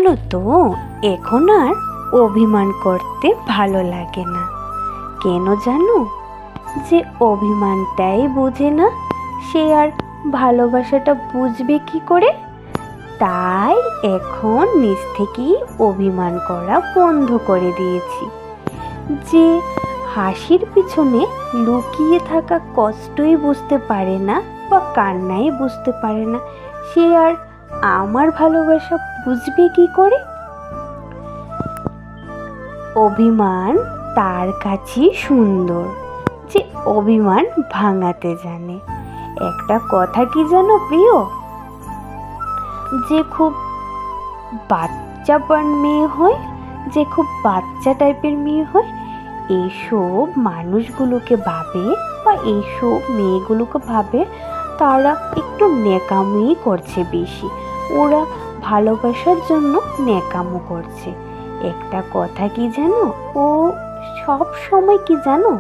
জানো তো, এখন আর অভিমান করতে ভালো লাগে না। কেন জানো? যে অভিমানটাই বোঝে না, সে আর ভালোবাসাটা বুঝবে কি করে? তাই এখন নিজ থেকেই অভিমান করা বন্ধ করে দিয়েছি। যে হাসির পিছনে লুকিয়ে থাকা কষ্টই বুঝতে পারে না বা কান্নাই বুঝতে পারে না, সে আর আমার ভালোবাসা বুঝবে কি করে? অভিমান তার কাছে সুন্দর, যে অভিমান ভাঙাতে জানে। একটা কথা কি জানো প্রিয়, যে খুব বাচ্চাপন মেয়ে হয়, যে খুব বাচ্চা টাইপের মেয়ে হয়, এইসব মানুষগুলোকে ভাবে বা এইসব মেয়েগুলোকে ভাবে তারা একটু ন্যাকামি করছে বেশি। ওরা ভালোবাসার জন্য ন্যাকামো করছে। একটা কথা কি জানো, ও সব সময় কি জানো,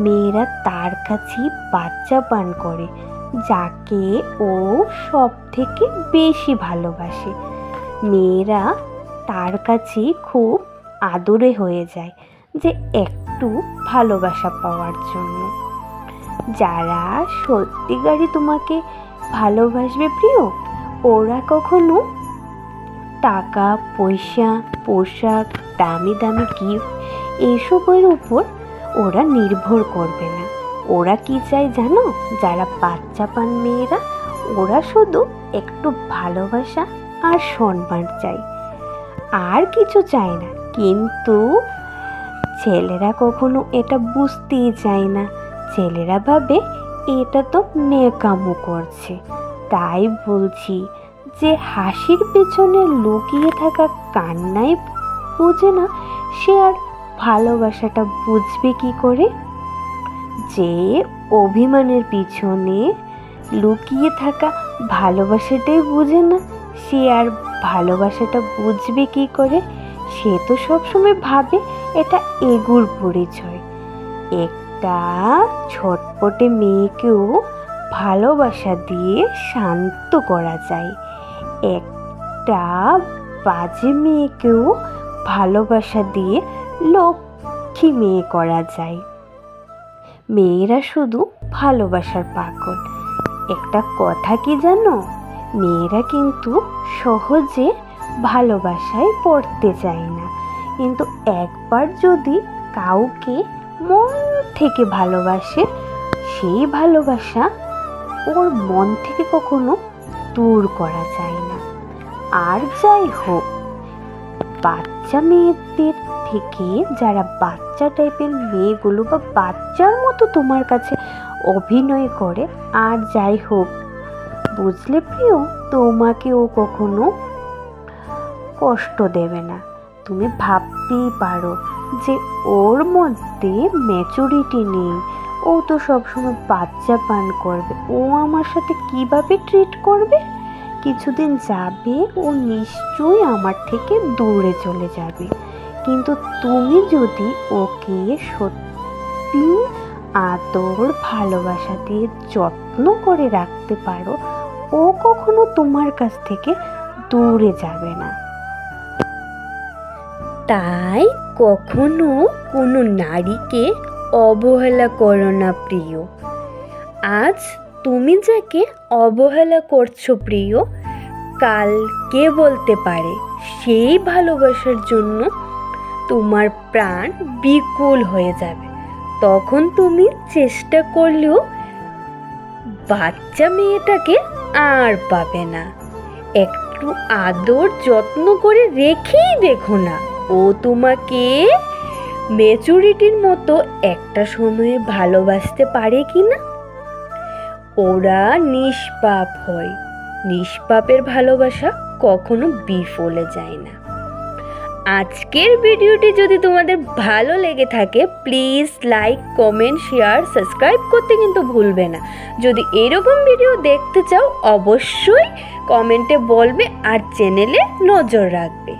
মেয়েরা তার কাছে বাচ্চা পান করে যাকে ও সব থেকে বেশি ভালোবাসে। মেয়েরা তার কাছে খুব আদরে হয়ে যায়, যে একটু ভালোবাসা পাওয়ার জন্য। যারা সত্যিকারই তোমাকে ভালোবাসবে প্রিয়, ওরা কখনো টাকা পয়সা, পোশাক, দামি দামি গিফট এইসবের উপর ওরা নির্ভর করবে না। ওরা কি চায় জানো? যারা বাচ্চা পান মেয়েরা, ওরা শুধু একটু ভালোবাসা আর সম্মান চায়, আর কিছু চায় না। কিন্তু ছেলেরা কখনো এটা বুঝতেই চায় না। ছেলেরা ভাবে এটা তো ন্যাকামো করছে। তাই বলছি, যে হাসির পেছনে লুকিয়ে থাকা কান্নাই বুঝে না, সে আর ভালোবাসাটা বুঝবে কি করে? যে অভিমানের পিছনে লুকিয়ে থাকা ভালোবাসাটাই বুঝে না, সে আর ভালোবাসাটা বুঝবে কি করে? সে তো সবসময় ভাবে এটা এগুর পরিচয়। একটা ছটপটে মেয়েকেও ভালোবাসা দিয়ে শান্ত করা যায়, একটা বাজে মেয়েকেও ভালোবাসা দিয়ে লক্ষ্মী মেয়ে করা যায়। মেয়েরা শুধু ভালোবাসার পাগল। একটা কথা কি জানো, মেয়েরা কিন্তু সহজে ভালোবাসায় পড়তে চায় না। কিন্তু একবার যদি কাউকে মন থেকে ভালোবাসে, সেই ভালোবাসা ওর মন থেকে কখনো দূর করা যায় না। আর যাই হোক, বাচ্চা মেয়েদের থেকে যারা বাচ্চা টাইপের মেয়েগুলো বা বাচ্চার মতো তোমার কাছে অভিনয় করে, আর যাই হোক, বুঝলে প্রিয়, তোমাকেও কখনো কষ্ট দেবে না। তুমি ভাবতেই পারো যে ওর মধ্যে ম্যাচুরিটি নেই, ও তো সবসময় বাচ্চা পান করবে, ও আমার সাথে কিভাবে ট্রিট করবে? কিছুদিন যাবে, ও নিশ্চয়ই আমার থেকে দূরে চলে যাবে। কিন্তু তুমি যদি ওকে সত্যি আদর ভালোবাসা দিয়ে যত্ন করে রাখতে পারো, ও কখনো তোমার কাছ থেকে দূরে যাবে না। তাই কখনো কোনো নারীকে অবহেলা করো না প্রিয়। আজ তুমি যাকে অবহেলা করছো প্রিয়, কাল কে বলতে পারে সেই ভালোবাসার জন্য তোমার প্রাণ বিকল হয়ে যাবে। তখন তুমি চেষ্টা করলেও বাচ্চা মেয়েটাকে আর পাবে না। একটু আদর যত্ন করে রেখেই দেখো না, ও তোমাকে ম্যাচুরিটির মতো একটা সময়ে ভালোবাসতে পারে কি না। ওরা নিষ্পাপ হয়, নিষ্পাপের ভালোবাসা কখনো বিফলে যায় না। আজকের ভিডিওটি যদি তোমাদের ভালো লেগে থাকে, please like, comment, share, subscribe করতে কিন্তু ভুলবে না। যদি এরকম ভিডিও দেখতে চাও, অবশ্যই কমেন্টে বলবে আর চ্যানেলে নজর রাখবে।